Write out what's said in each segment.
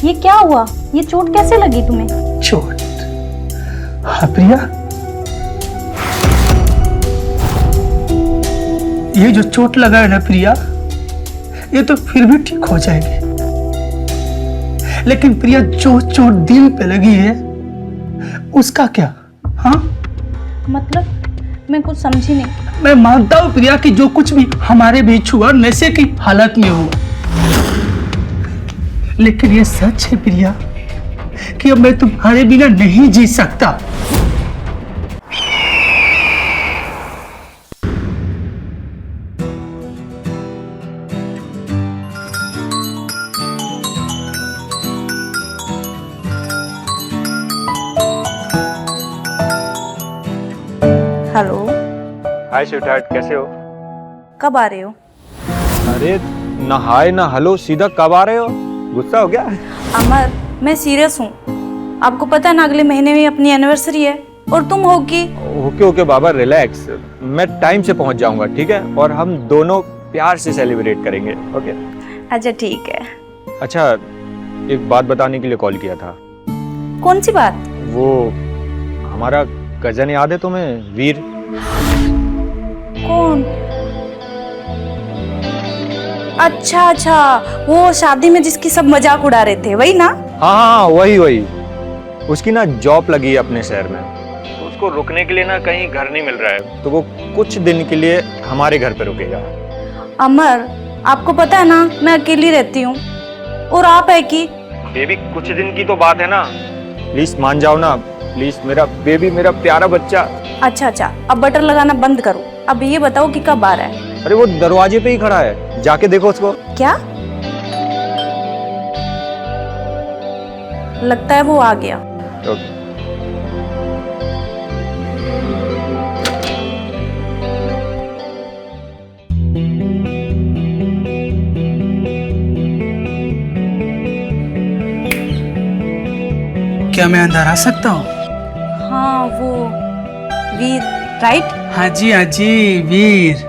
ये क्या हुआ? ये चोट कैसे लगी तुम्हें? चोट? हाँ प्रिया, ये जो चोट लगा है ना प्रिया, ये तो फिर भी ठीक हो जाएगी। लेकिन प्रिया, जो चोट दिल पे लगी है उसका क्या? हाँ, मतलब मैं कुछ समझी नहीं। मैं मानता हूं प्रिया कि जो कुछ भी हमारे बीच हुआ नशे की हालत में हुआ, लेकिन ये सच है प्रिया कि अब मैं तुम्हारे बिना नहीं जी सकता। हेलो, हाय स्वीटहार्ट, कैसे हो? कब आ रहे हो? अरे ना हाय ना हेलो, सीधा कब आ रहे हो? गुस्सा हो गया? अमर, मैं सीरियस हूँ। आपको पता है ना, अगले महीने में अपनी एनिवर्सरी है और तुम हो कि। ओके ओके बाबा, रिलैक्स। मैं टाइम से पहुंच जाऊंगा, ठीक है? और हम दोनों प्यार से सेलिब्रेट करेंगे, ओके? अच्छा ठीक है। अच्छा, एक बात बताने के लिए कॉल किया था। कौन सी बात? वो हमारा कजन याद है तुम्हें, वीर? कौन? अच्छा अच्छा, वो शादी में जिसकी सब मजाक उड़ा रहे थे, वही ना? हाँ हाँ, वही वही। उसकी ना जॉब लगी है अपने शहर में, तो उसको रुकने के लिए ना कहीं घर नहीं मिल रहा है, तो वो कुछ दिन के लिए हमारे घर पे रुकेगा। अमर, आपको पता है ना, मैं अकेली रहती हूँ और आप है कि। बेबी, कुछ दिन की तो बात है ना, प्लीज मान जाओ ना, प्लीज। मेरा बेबी, मेरा प्यारा बच्चा। अच्छा अच्छा, अब बटर लगाना बंद करो। अब ये बताओ कि कब आ रहा है? अरे वो दरवाजे पे ही खड़ा है, जाके देखो उसको। क्या? लगता है वो आ गया। ओके। क्या मैं अंदर आ सकता हूँ? हाँ, वो वीर, राइट? हाँ जी वीर।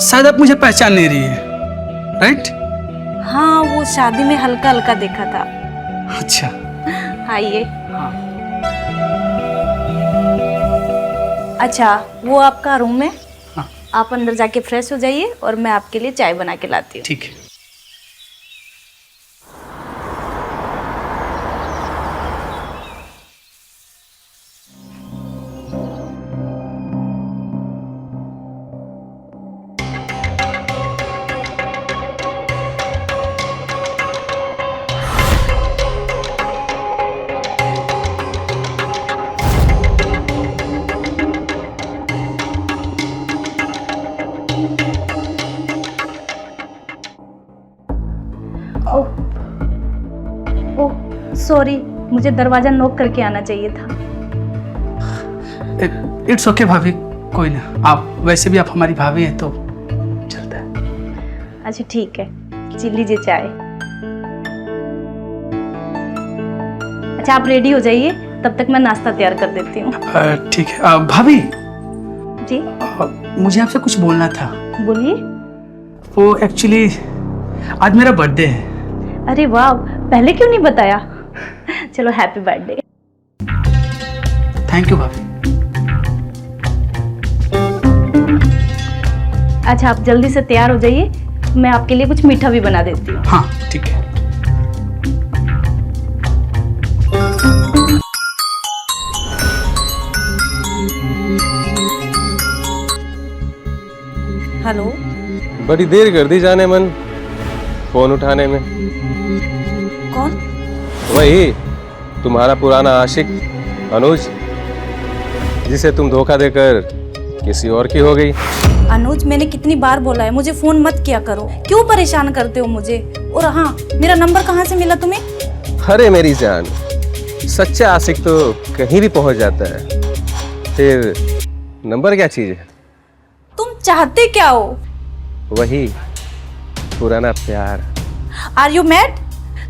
शायद आप मुझे पहचान नहीं रही है, राइट? हाँ, वो शादी में हल्का हल्का देखा था। अच्छा। आइए। हाँ। अच्छा, वो आपका रूम है। हाँ। आप अंदर जाके फ्रेश हो जाइए और मैं आपके लिए चाय बना के लाती हूँ। ठीक है। ओह सॉरी, मुझे दरवाजा नॉक करके आना चाहिए था। इट्स ओके भाभी, कोई ना। आप वैसे भी आप हमारी भाभी हैं तो चलता है। अच्छा ठीक है, जी लीजिए चाय। अच्छा, आप रेडी हो जाइए, तब तक मैं नाश्ता तैयार कर देती हूँ। ठीक है। भाभी जी मुझे आपसे कुछ बोलना था। बोलिए। वो एक्चुअली आज मेरा बर्थडे है। अरे वाह, पहले क्यों नहीं बताया? चलो हैप्पी बर्थडे। थैंक यू भाभी। अच्छा, आप जल्दी से तैयार हो जाइए, मैं आपके लिए कुछ मीठा भी बना देती हूँ। हाँ ठीक है। हेलो। बड़ी देर कर दी जाने मन फोन उठाने में। कौन? वही तुम्हारा पुराना आशिक अनुज, जिसे तुम धोखा देकर किसी और की हो गई। अनुज, मैंने कितनी बार बोला है मुझे फोन मत किया करो, क्यों परेशान करते हो मुझे? और हाँ, मेरा नंबर कहाँ से मिला तुम्हें? अरे मेरी जान, सच्चा आशिक तो कहीं भी पहुंच जाता है, फिर नंबर क्या चीज है? तुम चाहते क्या हो? वही पुराना प्यार। Are you mad?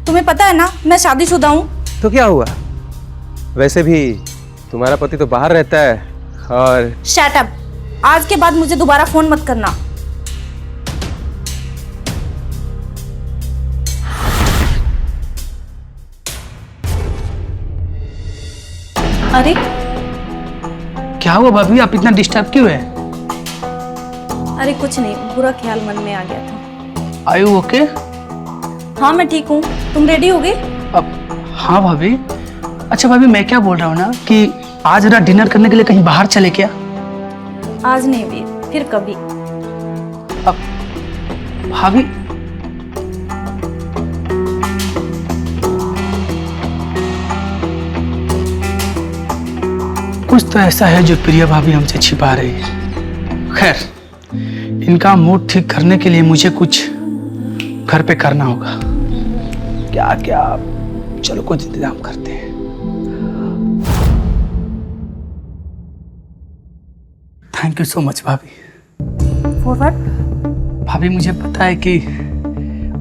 तुम्हें पता है ना, मैं शादीशुदा हूँ। तो क्या हुआ? वैसे भी तुम्हारा पति तो बाहर रहता है। और शट अप, आज के बाद मुझे दोबारा फोन मत करना। अरे क्या हुआ भाभी, आप इतना डिस्टर्ब क्यों है? अरे कुछ नहीं, बुरा ख्याल मन में आ गया था। Are you okay? हाँ मैं ठीक हूँ, तुम रेडी हो गए? अब हाँ भाभी। अच्छा भाभी, मैं क्या बोल रहा हूँ ना कि आज जरा डिनर करने के लिए कहीं बाहर चले क्या? आज नहीं वीर, फिर कभी। अब भाभी, कुछ तो ऐसा है जो प्रिया भाभी हमसे छिपा रही है। खैर, इनका मूड ठीक करने के लिए मुझे कुछ घर पे करना होगा। क्या क्या, चलो कुछ इंतजाम करते हैं। थैंक यू सो मच भाभी। For what? भाभी मुझे पता है कि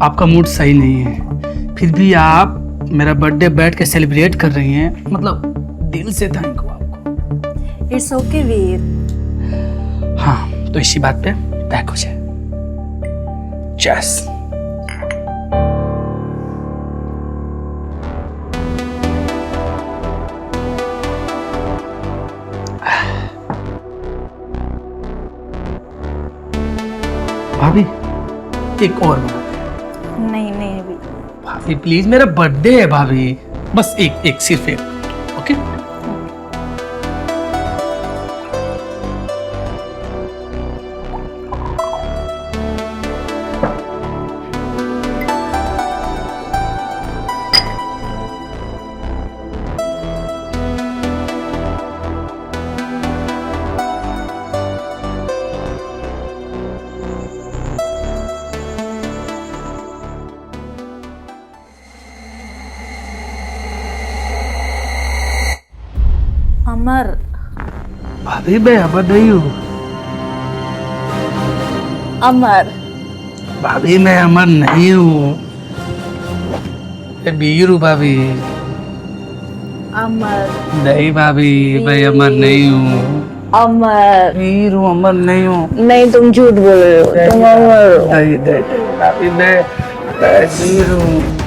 आपका मूड सही नहीं है, फिर भी आप मेरा बर्थडे बैठ के सेलिब्रेट कर रही हैं, मतलब दिल से थैंक यू आपको। इट्स ओके वीर। हाँ, तो इसी बात पे पैक हो जाए। चेस। भाभी एक और बात। नहीं नहीं वीर। भाभी प्लीज, मेरा बर्थडे है भाभी, बस एक सिर्फ एक। ओके? अमर। भाभी मैं अमर नहीं हूँ। अमर। भाभी मैं अमर नहीं हूँ, मैं वीर हूँ भाभी। अमर। नहीं भाभी, मैं अमर नहीं हूँ। अमर। वीर हूँ, अमर नहीं हूँ। नहीं तुम झूठ बोल रहे हो, तुम अमर हो। नहीं नहीं भाभी, मैं वीर हूँ।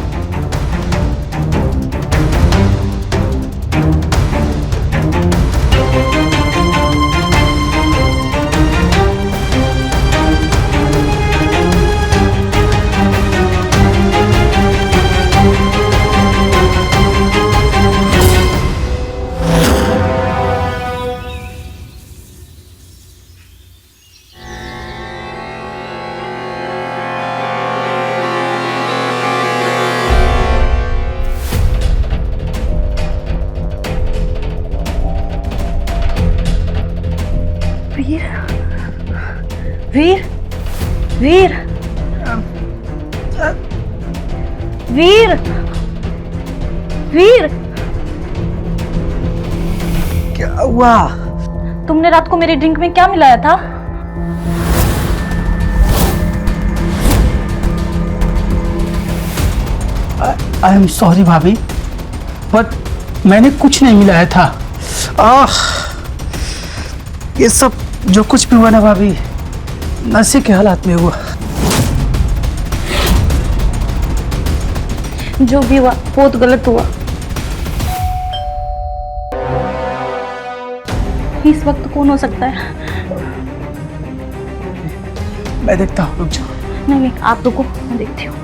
वीर। वीर। वीर। वीर। क्या हुआ? तुमने रात को मेरी ड्रिंक में क्या मिलाया था? आई एम सॉरी भाभी, बट मैंने कुछ नहीं मिलाया था। ये सब जो कुछ भी हुआ ना भाभी, नशे के हालात में हुआ। जो भी हुआ बहुत गलत हुआ। इस वक्त कौन हो सकता है? मैं देखता हूँ, रुक जाओ। नहीं नहीं, आप रुको, मैं देखती हूँ।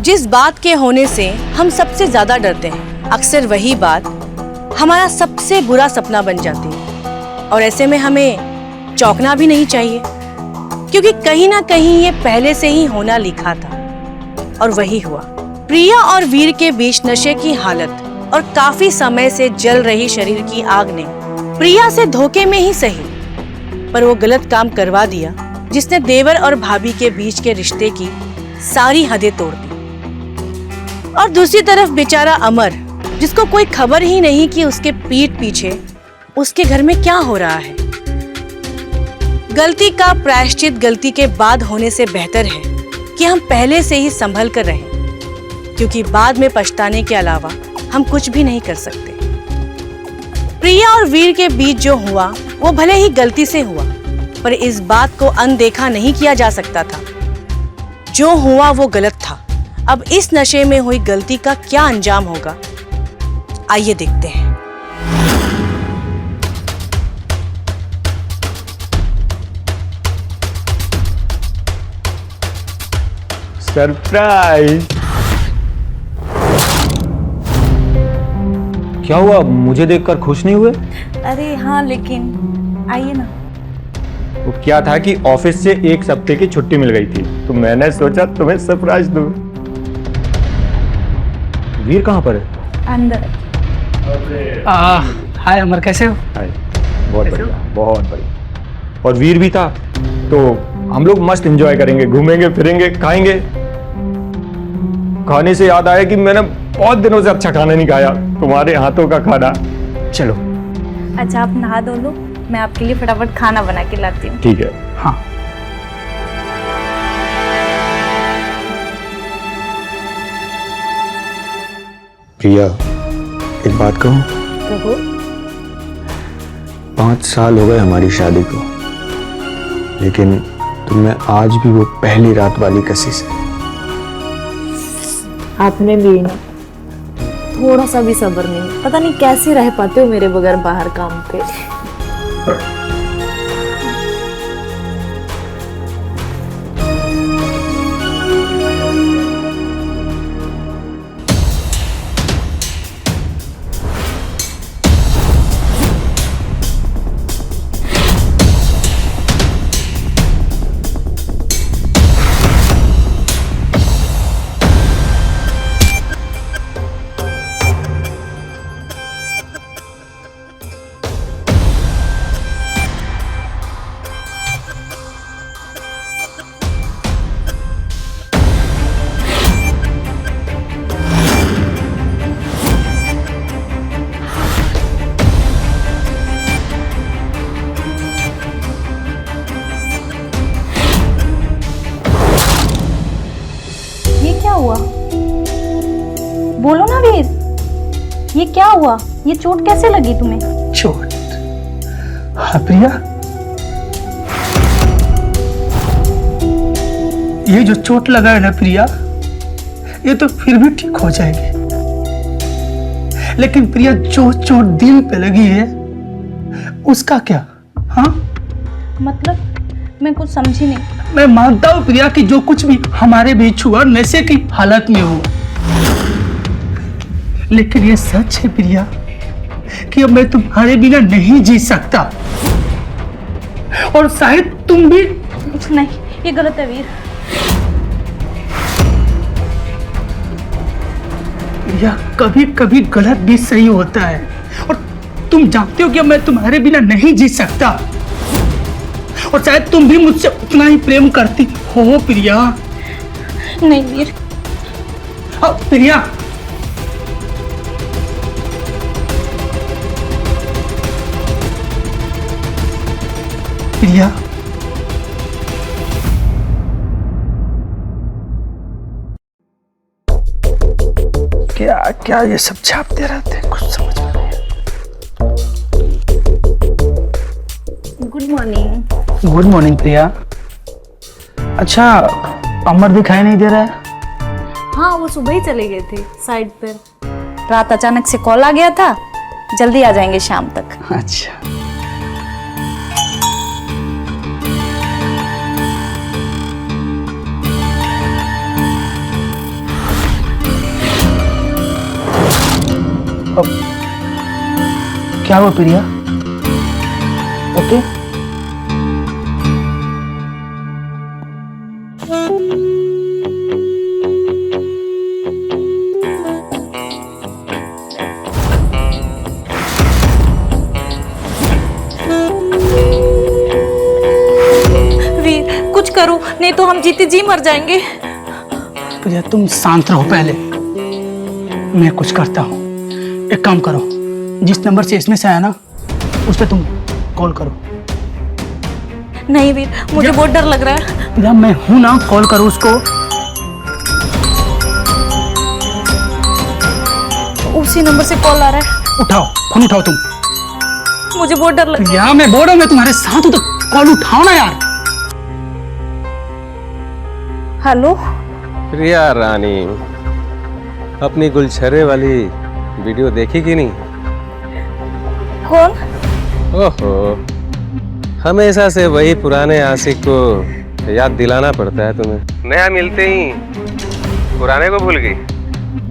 जिस बात के होने से हम सबसे ज्यादा डरते हैं, अक्सर वही बात हमारा सबसे बुरा सपना बन जाती है। और ऐसे में हमें चौंकना भी नहीं चाहिए, क्योंकि कहीं ना कहीं ये पहले से ही होना लिखा था। और वही हुआ। प्रिया और वीर के बीच नशे की हालत और काफी समय से जल रही शरीर की आग ने प्रिया से धोखे में ही सही, पर वो गलत काम करवा दिया, जिसने देवर और भाभी के बीच के रिश्ते की सारी हदें तोड़ दी। और दूसरी तरफ बेचारा अमर, जिसको कोई खबर ही नहीं कि उसके पीठ पीछे उसके घर में क्या हो रहा है। गलती का प्रायश्चित गलती के बाद होने से बेहतर है कि हम पहले से ही संभल कर रहें, क्योंकि बाद में पछताने के अलावा हम कुछ भी नहीं कर सकते। प्रिया और वीर के बीच जो हुआ वो भले ही गलती से हुआ, पर इस बात को अनदेखा नहीं किया जा सकता था। जो हुआ वो गलत था। अब इस नशे में हुई गलती का क्या अंजाम होगा, आइए देखते हैं। सरप्राइज। क्या हुआ, मुझे देखकर खुश नहीं हुए? अरे हाँ, लेकिन आइए ना। वो क्या था कि ऑफिस से एक हफ्ते की छुट्टी मिल गई थी, तो मैंने सोचा तुम्हें सरप्राइज दूं। वीर कहाँ पर है? अंदर। हाय अमर, कैसे हो? हाय, बहुत बढ़िया, बहुत बढ़िया। और वीर भी था, तो हम लोग मस्त एंजॉय करेंगे, घूमेंगे फिरेंगे, खाएंगे। खाने से याद आया कि मैंने बहुत दिनों से अच्छा खाना नहीं खाया, तुम्हारे हाथों का खाना। चलो। अच्छा, आप नहा धो लो, मैं आपके लिए फटाफट खाना बना के लाती हूँ। ठीक है। हाँ। प्रिया, एक बात कहूं? कहो। 5 साल हो गए हमारी शादी को, लेकिन तुम्हें आज भी वो पहली रात वाली कशिश है। आपने भी ना थोड़ा सा भी सब्र नहीं, पता नहीं कैसे रह पाते हो मेरे बगैर बाहर काम पे। हुआ? बोलो ना वीर, ये क्या हुआ? ये चोट कैसे लगी तुम्हें? चोट? हाँ प्रिया, ये जो चोट लगा है ना प्रिया, ये तो फिर भी ठीक हो जाएगी। लेकिन प्रिया, जो चोट दिल पे लगी है उसका क्या? हाँ, मतलब मैं कुछ समझी नहीं। मैं मानता हूं प्रिया कि जो कुछ भी हमारे बीच हुआ नशे की हालत में हुआ, लेकिन ये सच है प्रिया कि अब मैं तुम्हारे बिना नहीं जी सकता, और शायद तुम भी नहीं। ये गलत है वीर। प्रिया, कभी कभी गलत भी सही होता है, और तुम जानते हो कि अब मैं तुम्हारे बिना नहीं जी सकता, और शायद तुम भी मुझसे उतना ही प्रेम करती हो प्रिया। नहीं वीर। प्रिया, प्रिया, क्या क्या ये सब छापते रहते हैं, कुछ समझ में नहीं। Good morning. गुड मॉर्निंग प्रिया। अच्छा, अमर दिखाई नहीं दे रहा है? हाँ, वो सुबह ही चले गए थे साइड पर। रात अचानक से कॉल आ गया था, जल्दी आ जाएंगे शाम तक। अच्छा। क्या हुआ प्रिया? ओके? वीर, कुछ करो, नहीं तो हम जीते जी मर जाएंगे। प्रिया, तुम शांत रहो पहले, मैं कुछ करता हूँ। एक काम करो, जिस नंबर से इसमें से आया ना, उस पे तुम कॉल करो। नहीं वीर, मुझे बहुत डर लग रहा है। प्रिया, मैं हूं ना, कॉल करो उसको। उसी नंबर से कॉल आ रहा है। उठाओ, फोन उठाओ तुम। मुझे बहुत डर लग रहा है। प्रिया, मैं बोल रहा हूँ मैं तुम्हारे साथ हूं, तो कॉल उठाओ ना यार। हेलो। प्रिया रानी, अपनी गुलछरे वाली वीडियो देखी कि नहीं? कौन? ओहो, हमेशा से वही पुराने आशिक को याद दिलाना पड़ता है तुम्हें। नया मिलते ही पुराने को भूल गई।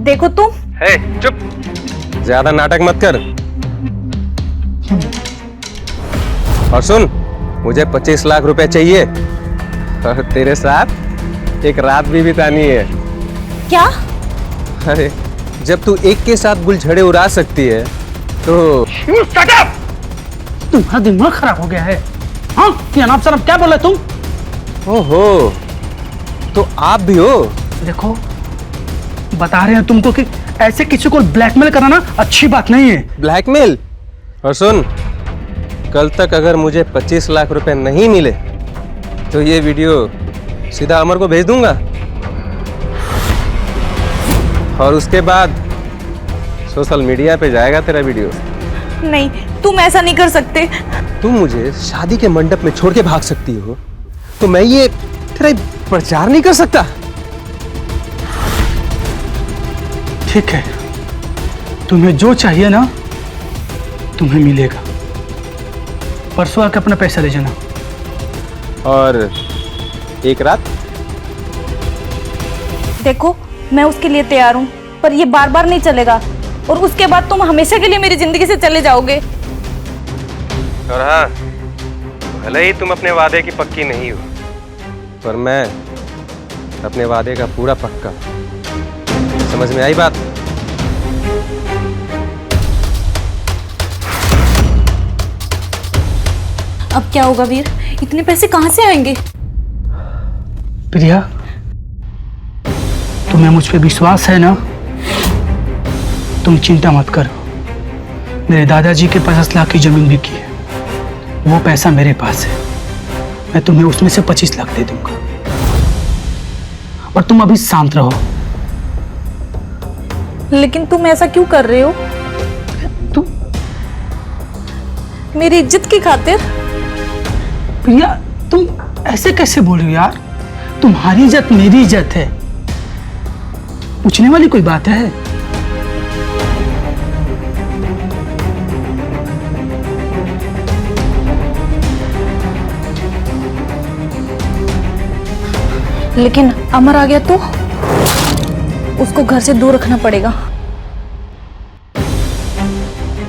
देखो तुम। हे चुप, ज्यादा नाटक मत कर। और सुन, मुझे 25 लाख रुपए चाहिए और तेरे साथ एक रात भी बितानी है। क्या? अरे जब तू एक के साथ गुलछड़े उड़ा सकती है तो तुम्हारा दिमाग खराब हो गया है? हाँ, ये नाम सर क्या बोला तुम? ओहो, तो आप भी हो? देखो, बता रहे हैं तुमको कि ऐसे किसी को ब्लैकमेल कराना अच्छी बात नहीं है। ब्लैकमेल? और सुन, कल तक अगर मुझे 25 लाख रुपए नहीं मिले तो ये वीडियो सीधा अमर को भेज दूंगा और उसके बाद सोशल मीडिया पे जाएगा तेरा वीडियो। नहीं, तुम ऐसा नहीं कर सकते। तुम मुझे शादी के मंडप में छोड़ के भाग सकती हो तो मैं ये तेरा प्रचार नहीं कर सकता? ठीक है, तुम्हें जो चाहिए ना तुम्हें मिलेगा। परसों आके अपना पैसा ले जाना। और एक रात? देखो, मैं उसके लिए तैयार हूँ, पर ये बार बार नहीं चलेगा और उसके बाद तुम हमेशा के लिए मेरी जिंदगी से चले जाओगे। और हाँ, भले ही तुम अपने वादे की पक्की नहीं हो, पर मैं अपने वादे का पूरा पक्का। समझ में आई बात? अब क्या होगा वीर? इतने पैसे कहाँ से आएंगे? प्रिया, तुम्हें मुझ पे विश्वास है ना? तुम चिंता मत करो। मेरे दादाजी के 50 लाख की जमीन बिकी है, वो पैसा मेरे पास है। मैं तुम्हें उसमें से 25 लाख दे दूंगा और तुम अभी शांत रहो। लेकिन तुम ऐसा क्यों कर रहे हो? तुम मेरी इज्जत की खातिर? प्रिया, तुम ऐसे कैसे बोल रही हो यार? तुम्हारी इज्जत मेरी इज्जत है, पूछने वाली कोई बात है? लेकिन अमर आ गया तो उसको घर से दूर रखना पड़ेगा।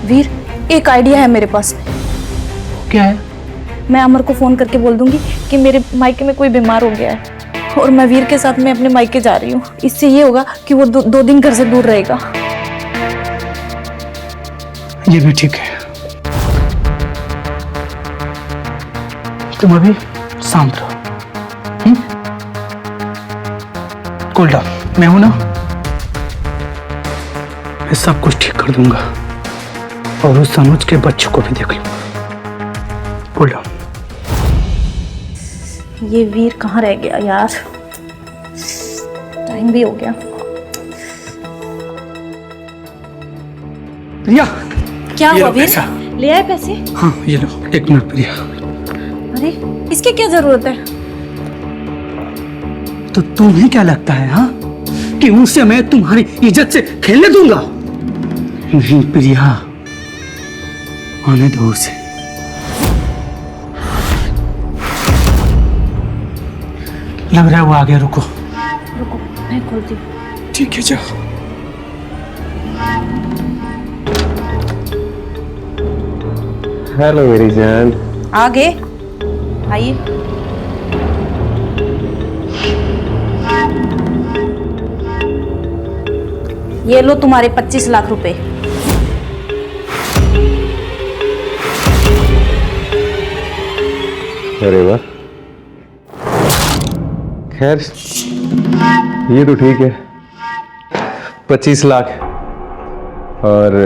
वीर, एक आइडिया है मेरे पास। क्या है? मैं अमर को फोन करके बोल दूंगी कि मेरे मायके में कोई बीमार हो गया है और मैं वीर के साथ में अपने मायके जा रही हूँ। इससे ये होगा कि वो दो दिन घर से दूर रहेगा। ये भी ठीक है। तुम अभी शांत रहो। कूल डाउन, मैं हूं ना, मैं सब कुछ ठीक कर दूंगा और उस अनुज के बच्चों को भी देख लूंगा। Cool down. ये वीर कहाँ रह गया यार? टाइम भी हो गया। प्रिया, क्या ये हुआ लो वीर? पैसा। ले आए पैसे? हाँ, ये लो। एक मिनट प्रिया, अरे इसकी क्या जरूरत है? तो तुम्हें क्या लगता है हाँ कि उनसे मैं तुम्हारी इज्जत से खेलने दूंगा? नहीं प्रिया, आने दो उसे। लग रहा है वो आ गया। रुको रुको, मैं खोलती हूँ। ठीक है, जाओ। हेलो मेरी जान। आ गए? आइए। ये लो तुम्हारे 25 लाख रुपए। अरे वाह, खैर ये तो ठीक है। 25 लाख और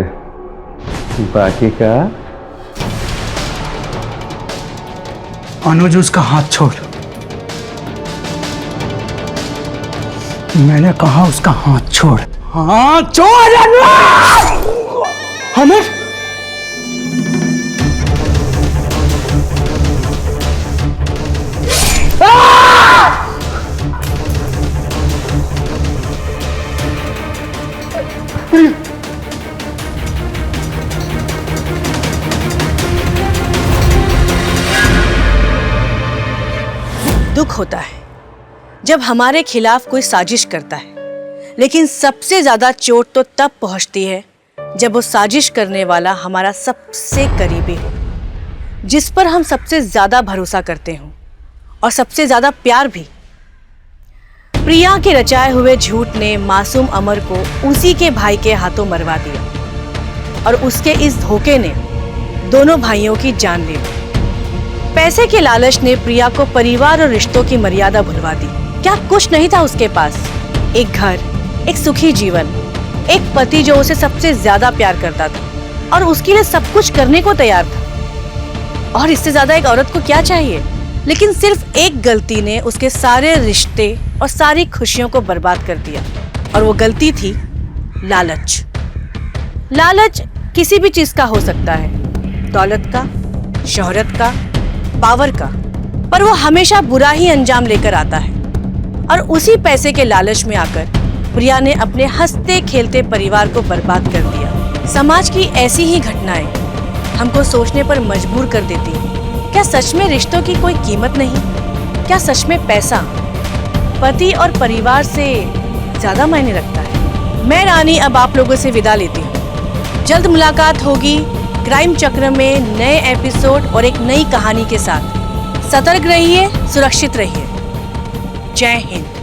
बाकी का? अनुज, उसका हाथ छोड़। मैंने कहा उसका हाथ छोड़। हाथ छोड़ अनुज! होता है जब हमारे खिलाफ कोई साजिश करता है, लेकिन सबसे ज्यादा चोट तो तब पहुंचती है जब वो साजिश करने वाला हमारा सबसे करीबी हो, जिस पर हम सबसे ज्यादा भरोसा करते हों और सबसे ज्यादा प्यार भी। प्रिया के रचाए हुए झूठ ने मासूम अमर को उसी के भाई के हाथों मरवा दिया और उसके इस धोखे ने दोनों भाइयों की जान ले ली। पैसे के लालच ने प्रिया को परिवार और रिश्तों की मर्यादा भुलवा दी। क्या कुछ नहीं था उसके पास? एक घर, एक सुखी जीवन, एक पति जो उसे सबसे ज्यादा प्यार करता था और उसके लिए सब कुछ करने को तैयार था। और इससे ज्यादा एक औरत को क्या चाहिए? लेकिन सिर्फ एक गलती ने उसके सारे रिश्ते और सारी खुशियों को बर्बाद कर दिया, और वो गलती थी लालच। लालच किसी भी चीज का हो सकता है, दौलत का, शोहरत का, पावर का, पर वो हमेशा बुरा ही अंजाम लेकर आता है। और उसी पैसे के लालच में आकर प्रिया ने अपने हंसते खेलते परिवार को बर्बाद कर दिया। समाज की ऐसी ही घटनाएं हमको सोचने पर मजबूर कर देती हैं। क्या सच में रिश्तों की कोई कीमत नहीं? क्या सच में पैसा पति और परिवार से ज्यादा मायने रखता है? मैं रानी अब आप लोगों से विदा लेती हूँ। जल्द मुलाकात होगी क्राइम चक्र में नए एपिसोड और एक नई कहानी के साथ। सतर्क रहिए, सुरक्षित रहिए। जय हिंद।